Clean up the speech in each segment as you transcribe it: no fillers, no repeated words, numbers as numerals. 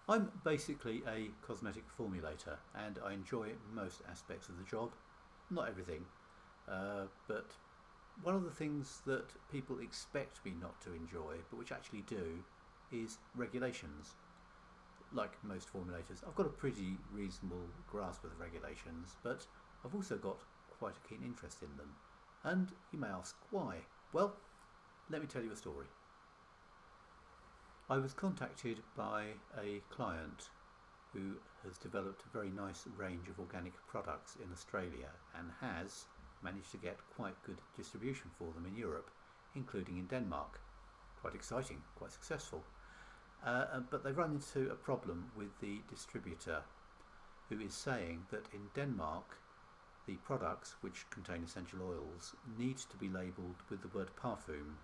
I'm basically a cosmetic formulator and I enjoy most aspects of the job, not everything, but one of the things that people expect me not to enjoy, but which actually do, is regulations. Like most formulators, I've got a pretty reasonable grasp of the regulations, but I've also got quite a keen interest in them. And you may ask why. Well, let me tell you a story. I was contacted by a client who has developed a very nice range of organic products in Australia and has managed to get quite good distribution for them in Europe, including in Denmark. Quite exciting, quite successful. But they run into a problem with the distributor, who is saying that in Denmark the products which contain essential oils need to be labelled with the word parfum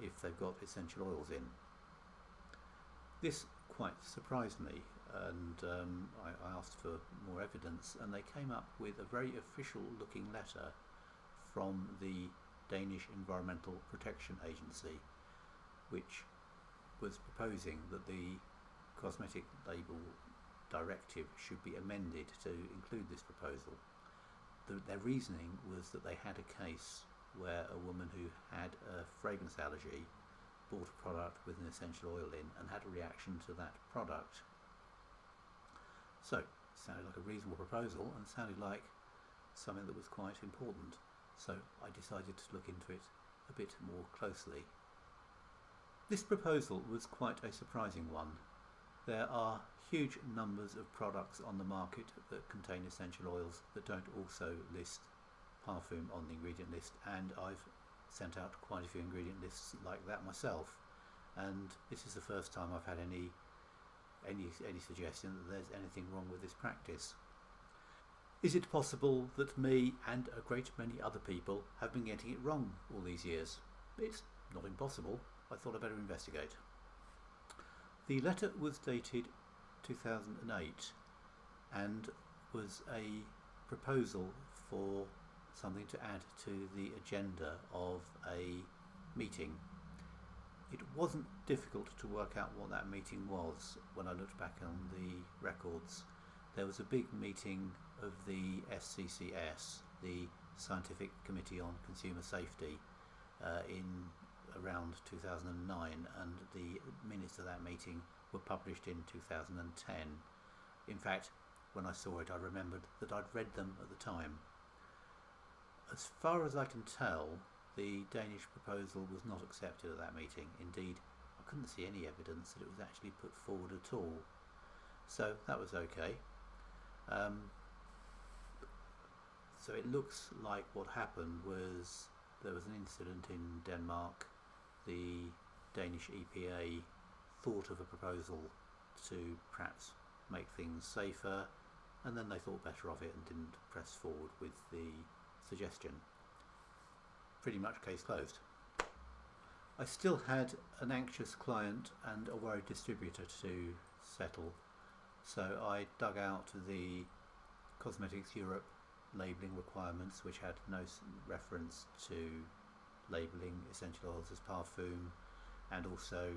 if they've got essential oils in. This quite surprised me, and I asked for more evidence, and they came up with a very official looking letter from the Danish Environmental Protection Agency, which was proposing that the cosmetic label directive should be amended to include this proposal. Their reasoning was that they had a case where a woman who had a fragrance allergy bought a product with an essential oil in and had a reaction to that product. So, it sounded like a reasonable proposal and sounded like something that was quite important. So I decided to look into it a bit more closely. This proposal was quite a surprising one. There are huge numbers of products on the market that contain essential oils that don't also list parfum on the ingredient list, and I've sent out quite a few ingredient lists like that myself, and this is the first time I've had any suggestion that there's anything wrong with this practice. Is it possible that me and a great many other people have been getting it wrong all these years? It's not impossible. I thought I'd better investigate. The letter was dated 2008 and was a proposal for something to add to the agenda of a meeting. It wasn't difficult to work out what that meeting was when I looked back on the records. There was a big meeting of the SCCS, the Scientific Committee on Consumer Safety, in around 2009, and the minutes of that meeting were published in 2010. In fact, when I saw it, I remembered that I'd read them at the time. As far as I can tell, the Danish proposal was not accepted at that meeting. Indeed, I couldn't see any evidence that it was actually put forward at all. So that was okay. So it looks like what happened was there was an incident in Denmark. The Danish EPA thought of a proposal to perhaps make things safer, and then they thought better of it and didn't press forward with the suggestion. Pretty much case closed. I still had an anxious client and a worried distributor to settle, so I dug out the Cosmetics Europe labelling requirements, which had no reference to labelling essential oils as parfum, and also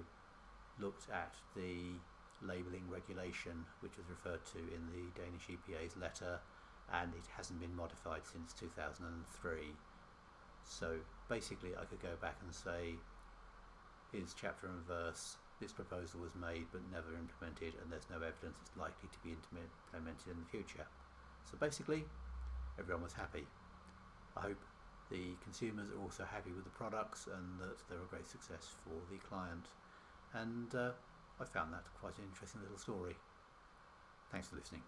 looked at the labelling regulation which was referred to in the Danish EPA's letter, and it hasn't been modified since 2003. So basically I could go back and say, here's chapter and verse, this proposal was made but never implemented, and there's no evidence it's likely to be implemented in the future. So basically everyone was happy. I hope the consumers are also happy with the products and that they're a great success for the client, and I found that quite an interesting little story. Thanks for listening.